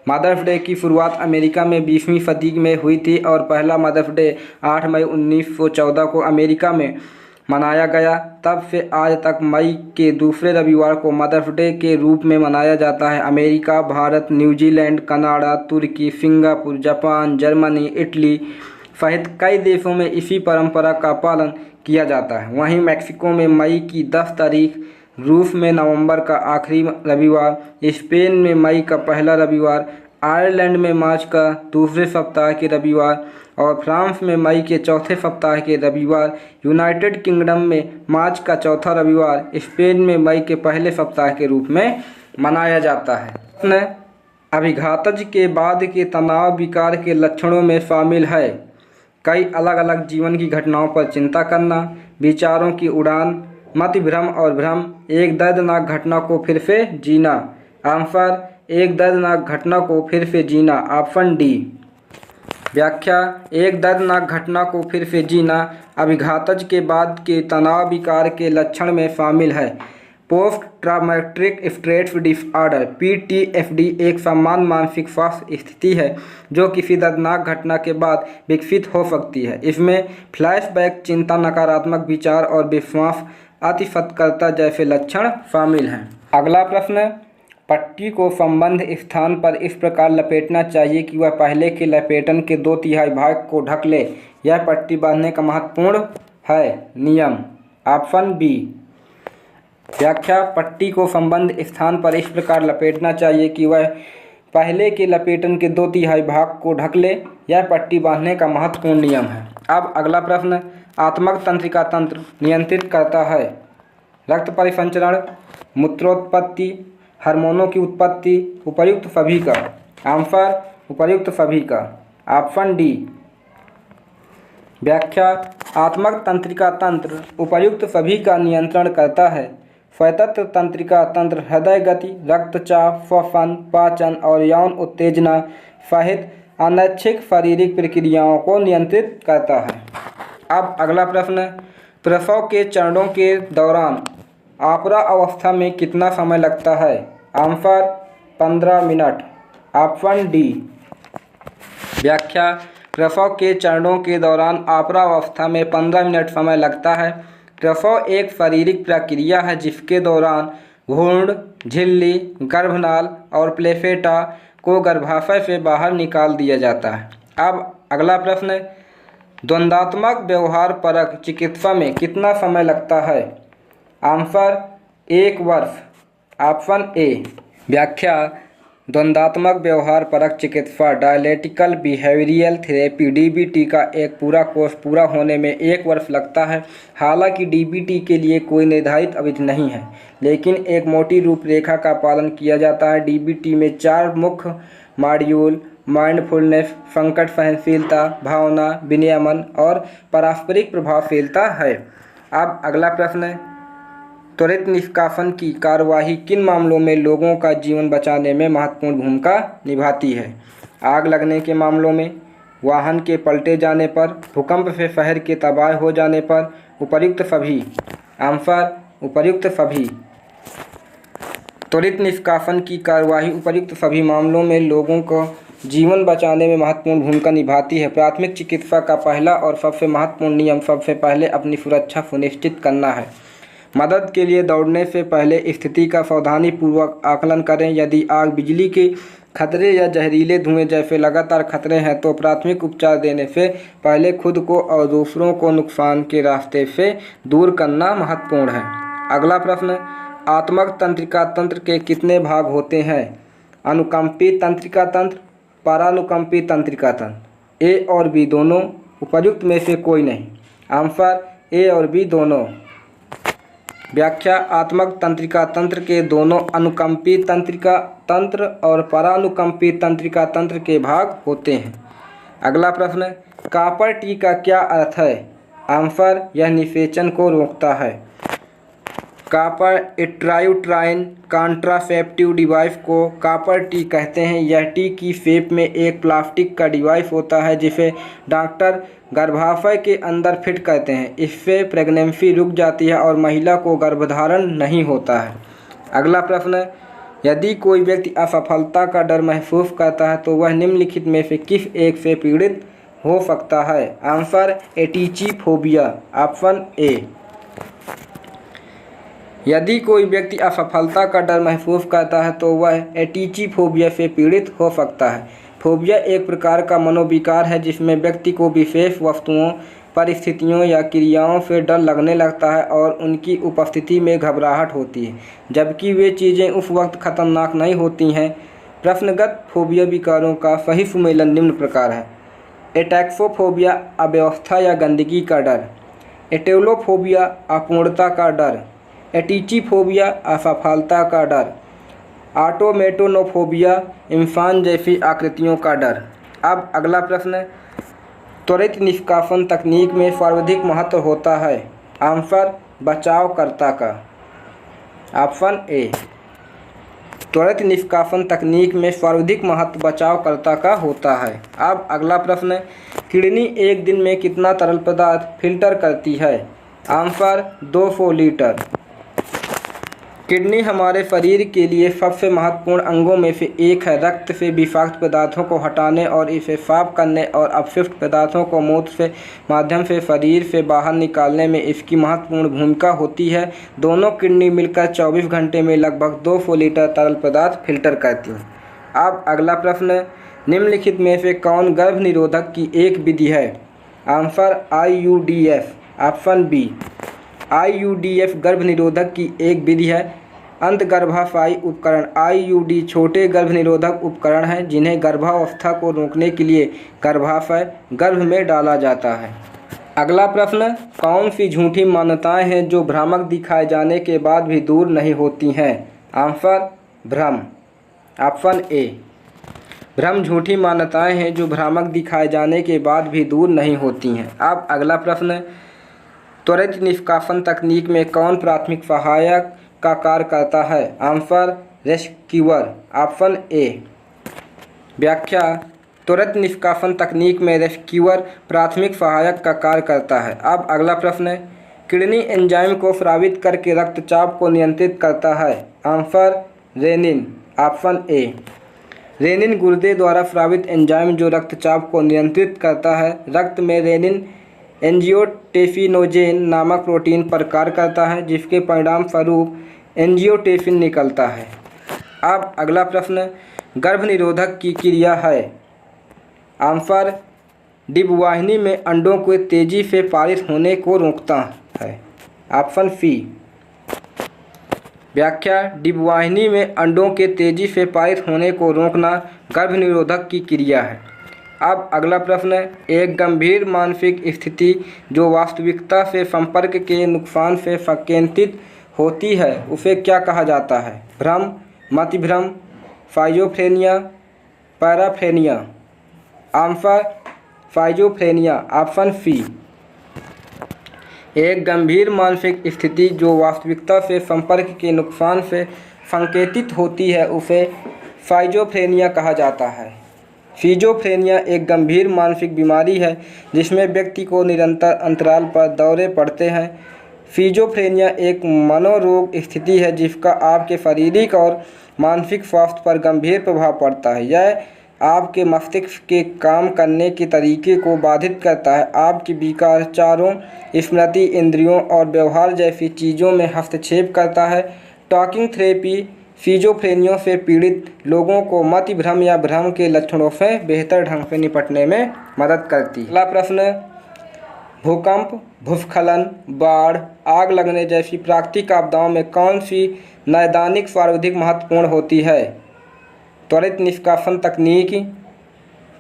मदर्स डे की शुरुआत अमेरिका में 20वीं सदी में हुई थी और पहला मदर्स डे 8 मई 1914 को अमेरिका में मनाया गया। तब से आज तक मई के दूसरे रविवार को मदर्स डे के रूप में मनाया जाता है। अमेरिका, भारत, न्यूजीलैंड, कनाडा, तुर्की, सिंगापुर, जापान, जर्मनी, इटली सहित कई देशों में इसी परंपरा का पालन किया जाता है। वहीं मैक्सिको में मई की 10 तारीख, रूस में नवंबर का आखिरी रविवार, स्पेन में मई का पहला रविवार, आयरलैंड में मार्च का दूसरे सप्ताह के रविवार और फ्रांस में मई के चौथे सप्ताह के रविवार, यूनाइटेड किंगडम में मार्च का चौथा रविवार, स्पेन में मई के पहले सप्ताह के रूप में मनाया जाता है। अभिघातज के बाद के तनाव विकार के लक्षणों में शामिल है कई अलग अलग जीवन की घटनाओं पर चिंता करना, विचारों की उड़ान, मति भ्रम और भ्रम, एक दर्दनाक घटना को फिर से जीना। आंसर एक दर्दनाक घटना को फिर से जीना, ऑप्शन डी। व्याख्या, एक दर्दनाक घटना को फिर से जीना अभिघातज के बाद के तनाव विकार के लक्षण में शामिल है। Post traumatic stress disorder (PTSD) एक सामान्य मानसिक स्वास्थ्य स्थिति है जो किसी दर्दनाक घटना के बाद विकसित हो सकती है। इसमें फ्लैशबैक, चिंता, नकारात्मक विचार और विश्वास अतिसत्वरता जैसे लक्षण शामिल हैं। अगला प्रश्न, पट्टी को संबंध स्थान पर इस प्रकार लपेटना चाहिए कि वह पहले के लपेटन के 2/3 भाग को ढक ले। यह पट्टी बांधने का महत्वपूर्ण है नियम, ऑप्शन बी। व्याख्या, पट्टी को संबंध स्थान पर इस प्रकार लपेटना चाहिए कि वह पहले के लपेटन के 2/3 भाग को ढक ले। यह पट्टी बांधने का महत्वपूर्ण नियम है। अब अगला प्रश्न, आत्मज्ञ तंत्रिका तंत्र नियंत्रित करता है रक्त परिसंचरण, मूत्रोत्पत्ति, हार्मोनों की उत्पत्ति, उपर्युक्त सभी का? आंसर उपर्युक्त सभी का, ऑप्शन डी। व्याख्या, आत्मज्ञ तंत्रिका तंत्र उपर्युक्त सभी का नियंत्रण करता है। स्वतंत्र तंत्रिका तंत्र हृदय गति, रक्तचाप, श्वसन, पाचन और यौन उत्तेजना सहित अनैच्छिक शारीरिक प्रक्रियाओं को नियंत्रित करता है। अब अगला प्रश्न, प्रसव के चरणों के दौरान आर्द्रा अवस्था में कितना समय लगता है? Answer 15 minute, option D. व्याख्या, प्रसव के चरणों के दौरान आर्द्रा अवस्था में 15 मिनट समय लगता है। प्रसव एक शारीरिक प्रक्रिया है जिसके दौरान भ्रूण, झिल्ली, गर्भनाल और प्लेसेंटा को गर्भाशय से बाहर निकाल दिया जाता है। अब अगला प्रश्न, द्वंद्वात्मक व्यवहार परक चिकित्सा में कितना समय लगता है? आंसर 1 वर्ष, ऑप्शन ए। व्याख्या, द्वंद्वात्मक व्यवहार परक चिकित्सा डायलेक्टिकल बिहेवियरल थेरेपी DBT का एक पूरा कोर्स पूरा होने में 1 वर्ष लगता है। हालांकि DBT के लिए कोई निर्धारित अवधि नहीं है, लेकिन एक मोटी रूपरेखा का पालन किया जाता है। DBT में 4 मुख्य मॉड्यूल माइंडफुलनेस, संकट सहनशीलता, भावना, विनियमन और पारस्परिक प्रभावशीलता है। अब अगला प्रश्न, त्वरित निष्कासन की कार्यवाही किन मामलों में लोगों का जीवन बचाने में महत्वपूर्ण भूमिका निभाती है? आग लगने के मामलों में, वाहन के पलटे जाने पर, भूकंप से शहर के तबाह हो जाने पर, उपर्युक्त सभी? आंसर उपर्युक्त सभी। त्वरित निष्कासन की कार्यवाही उपर्युक्त सभी मामलों में लोगों को जीवन बचाने में महत्वपूर्ण भूमिका निभाती है। प्राथमिक चिकित्सा का पहला और सबसे महत्वपूर्ण नियम सबसे पहले अपनी सुरक्षा सुनिश्चित करना है। मदद के लिए दौड़ने से पहले स्थिति का सावधानीपूर्वक आकलन करें। यदि आग, बिजली के खतरे या जहरीले धुएं जैसे लगातार खतरे हैं तो प्राथमिक उपचार देने से पहले खुद को और दूसरों को नुकसान के रास्ते से दूर करना महत्वपूर्ण है। अगला प्रश्न, आत्मक तंत्रिका तंत्र के कितने भाग होते हैं? अनुकंपी तंत्रिका तंत्र, परानुकंपी तंत्रिका तंत्र। ए और बी दोनों, उपर्युक्त में से कोई नहीं। आंसर ए और बी दोनों। व्याख्या, आत्मक तंत्रिका तंत्र के दोनों अनुकंपी तंत्रिका तंत्र और परानुकंपी तंत्रिका तंत्र के भाग होते हैं। अगला प्रश्न, कॉपर टी का क्या अर्थ है? आंसर, यह निषेचन को रोकता है। कॉपर इट्राइट्राइन कॉन्ट्रासेप्टिव डिवाइस को कॉपर टी कहते हैं। यह टी की शेप में एक प्लास्टिक का डिवाइस होता है जिसे डॉक्टर गर्भाशय के अंदर फिट करते हैं। इससे प्रेगनेंसी रुक जाती है और महिला को गर्भधारण नहीं होता है। अगला प्रश्न, यदि कोई व्यक्ति असफलता का डर महसूस करता है तो वह निम्नलिखित में से किस एक से पीड़ित हो सकता है? Answer, atychiphobia. Option A. यदि कोई व्यक्ति असफलता का डर महसूस करता है तो वह एटीचीफोबिया से पीड़ित हो सकता है। फोबिया एक प्रकार का मनोविकार है जिसमें व्यक्ति को विशेष वस्तुओं, परिस्थितियों या क्रियाओं से डर लगने लगता है और उनकी उपस्थिति में घबराहट होती है, जबकि वे चीज़ें उस वक्त खतरनाक नहीं होती हैं। प्रश्नगत फोबिया विकारों का सही सुमेलन निम्न प्रकार है। एटैक्सोफोबिया, अव्यवस्था या गंदगी का डर। एटेलोफोबिया, अपूर्णता का डर। एटीचीफोबिया, असफलता का डर। ऑटोमेटोनोफोबिया, इंसान जैसी आकृतियों का डर। अब अगला प्रश्न, त्वरित निष्कासन तकनीक में सर्वाधिक महत्व होता है? आंसर, बचावकर्ता का। Option A. त्वरित निष्कासन तकनीक में सर्वाधिक महत्व बचावकर्ता का होता है। अब अगला प्रश्न, किडनी एक दिन में कितना तरल पदार्थ फिल्टर करती है? Answer, 200 litre. किडनी हमारे शरीर के लिए सबसे महत्वपूर्ण अंगों में से एक है। रक्त से विषाक्त पदार्थों को हटाने और इसे साफ करने और अपशिष्ट पदार्थों को मूत्र के माध्यम से शरीर से बाहर निकालने में इसकी महत्वपूर्ण भूमिका होती है। दोनों किडनी मिलकर 24 घंटे में लगभग 200 लीटर तरल पदार्थ फिल्टर करती हैं। अब अगला प्रश्न, निम्नलिखित में से कौन गर्भ निरोधक की एक विधि है? Answer, IUDF। Option B. IUDF गर्भ निरोधक की एक विधि है। अंतगर्भाशयी उपकरण IUD छोटे गर्भ निरोधक उपकरण हैं जिन्हें गर्भावस्था को रोकने के लिए गर्भाशय गर्भ में डाला जाता है। अगला प्रश्न, कौन सी झूठी मान्यताएं हैं जो भ्रामक दिखाए जाने के बाद भी दूर नहीं होती हैं? आंसर, भ्रम। Option A. भ्रम झूठी मान्यताएं हैं जो भ्रामक दिखाए जाने के बाद भी दूर नहीं होती हैं। अब अगला प्रश्न, त्वरित निष्कासन तकनीक में कौन प्राथमिक सहायक का कार्य करता है? Answer, rescuer. Option A. व्याख्या, त्वरित निष्कासन तकनीक में रेस्क्यूअर प्राथमिक सहायक का कार्य करता है। अब अगला प्रश्न, किडनी एंजाइम को स्रावित करके रक्तचाप को नियंत्रित करता है? Answer, renin. Option A. Renin गुर्दे द्वारा स्रावित एंजाइम जो रक्तचाप को नियंत्रित करता है। रक्त में रेनिन एंजियोटेंसिनोजेन नामक प्रोटीन पर कार्य करता है जिसके परिणाम स्वरूप एंजियोटेंसिन निकलता है। अब अगला प्रश्न, गर्भ निरोधक की क्रिया है? आंसर, डिंबवाहिनी में अंडों को तेजी से पारित होने को रोकता है। Option C. व्याख्या, डिंबवाहिनी में अंडों के तेजी से पारित होने को रोकना गर्भ निरोधक की क्रिया है। अब अगला प्रश्न, एक गंभीर मानसिक स्थिति जो वास्तविकता से संपर्क के नुकसान से संकेतित होती है उसे क्या कहा जाता है? भ्रम, मतिभ्रम, schizophrenia, paraphrenia. Answer, schizophrenia. Option C. एक गंभीर मानसिक स्थिति जो वास्तविकता से संपर्क के नुकसान से संकेतित होती है उसे स्किज़ोफ्रेनिया कहा जाता है। स्किज़ोफ्रेनिया एक गंभीर मानसिक बीमारी है जिसमें व्यक्ति को निरंतर अंतराल पर दौरे पड़ते हैं। स्किज़ोफ्रेनिया एक मनोरोग स्थिति है जिसका आपके शारीरिक और मानसिक स्वास्थ्य पर गंभीर प्रभाव पड़ता है। यह आपके मस्तिष्क के काम करने के तरीके को बाधित करता है, आपकी विचारों, स्मृति, इंद्रियों और व्यवहार जैसी चीज़ों में हस्तक्षेप करता है। टॉकिंग थेरेपी स्किज़ोफ्रेनिया से पीड़ित लोगों को मतिभ्रम या भ्रम के लक्षणों से बेहतर ढंग से निपटने में मदद करती है। अगला प्रश्न, भूकंप, भूस्खलन, बाढ़, आग लगने जैसी प्राकृतिक आपदाओं में कौन सी नैदानिक सर्वाधिक महत्वपूर्ण होती है? त्वरित निष्कासन तकनीक,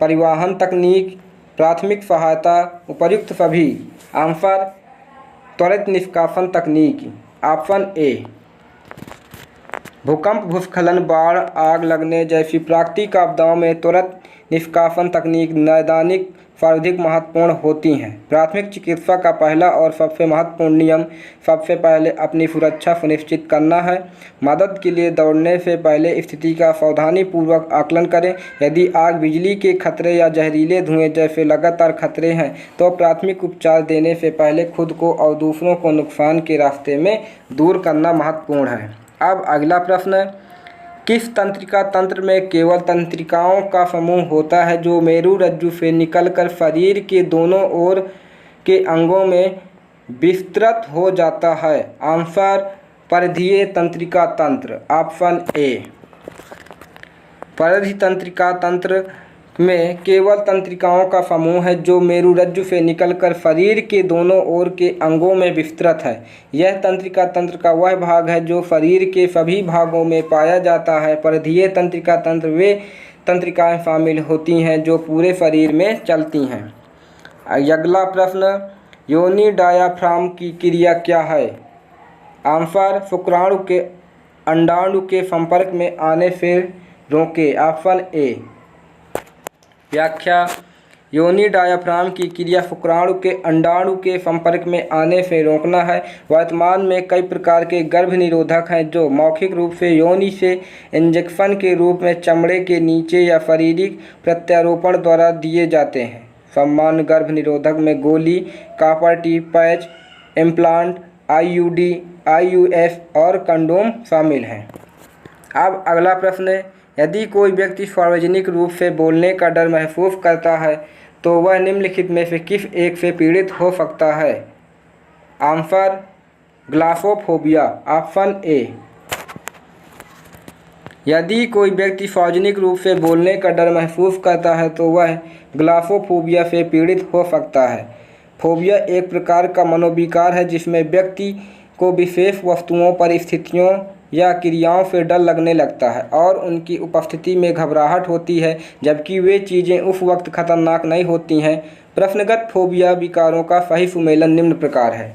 परिवहन तकनीक, प्राथमिक सहायता, उपर्युक्त सभी। आंसर त्वरित निष्कासन तकनीक, ऑप्शन ए। भूकंप, भूस्खलन, बाढ़, आग लगने जैसी प्राकृतिक आपदाओं में त्वरित निष्कासन तकनीक नैदानिक सर्वाधिक महत्वपूर्ण होती हैं। प्राथमिक चिकित्सा का पहला और सबसे महत्वपूर्ण नियम सबसे पहले अपनी सुरक्षा सुनिश्चित करना है। मदद के लिए दौड़ने से पहले स्थिति का सावधानीपूर्वक आकलन करें। यदि आग, बिजली के खतरे या जहरीले धुएं जैसे लगातार खतरे हैं तो प्राथमिक उपचार देने से पहले खुद को और दूसरों को नुकसान के रास्ते में दूर करना महत्वपूर्ण है। अब अगला प्रश्न, किस तंत्रिका तंत्र में केवल तंत्रिकाओं का समूह होता है जो मेरुरज्जु से निकलकर शरीर के दोनों ओर के अंगों में विस्तृत हो जाता है? आंसर परिधीय तंत्रिका तंत्र, ऑप्शन ए। परिधीय तंत्रिका तंत्र में केवल तंत्रिकाओं का समूह है जो मेरुरज्जु से निकलकर शरीर के दोनों ओर के अंगों में विस्तृत है। यह तंत्रिका तंत्र का वह भाग है जो शरीर के सभी भागों में पाया जाता है। परिधीय तंत्रिका तंत्र वे तंत्रिकाएं शामिल होती हैं जो पूरे शरीर में चलती हैं। अगला प्रश्न, योनि डायाफ्राम की क्रिया क्या है? आंसर शुक्राणु के अंडाणु के संपर्क में आने से रोके, ऑप्शन ए। व्याख्या, योनि डायाफ्राम की क्रिया शुक्राणु के अंडाणु के संपर्क में आने से रोकना है। वर्तमान में कई प्रकार के गर्भ निरोधक हैं जो मौखिक रूप से योनि से इंजेक्शन के रूप में चमड़े के नीचे या शारीरिक प्रत्यारोपण द्वारा दिए जाते हैं। सामान्य गर्भ निरोधक में गोली, copper T, patch, implant, IUD, आईयूएस और कंडोम शामिल हैं। अब अगला प्रश्न है, यदि कोई व्यक्ति सार्वजनिक रूप से बोलने का डर महसूस करता है तो वह निम्नलिखित में से किस एक से पीड़ित हो सकता है? Answer glossophobia, option A. यदि कोई व्यक्ति सार्वजनिक रूप से बोलने का डर महसूस करता है तो वह ग्लासोफोबिया से पीड़ित हो सकता है। फोबिया एक प्रकार का मनोविकार है जिसमें व्यक्ति को विशेष वस्तुओं, परिस्थितियों या क्रियाओं से डर लगने लगता है और उनकी उपस्थिति में घबराहट होती है, जबकि वे चीज़ें उस वक्त खतरनाक नहीं होती हैं। प्रश्नगत फोबिया विकारों का सही सुमेलन निम्न प्रकार है: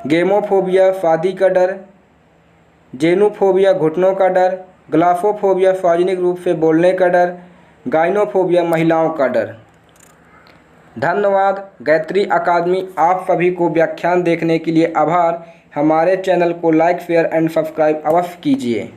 गेमोफोबिया शादी का डर, जेनोफोबिया घुटनों का डर, ग्लासोफोबिया सार्वजनिक रूप से बोलने का डर, गाइनोफोबिया महिलाओं का डर। धन्यवाद। गायत्री अकादमी आप सभी को व्याख्यान देखने के लिए आभार। हमारे चैनल को लाइक, शेयर एंड सब्सक्राइब अवश्य कीजिए।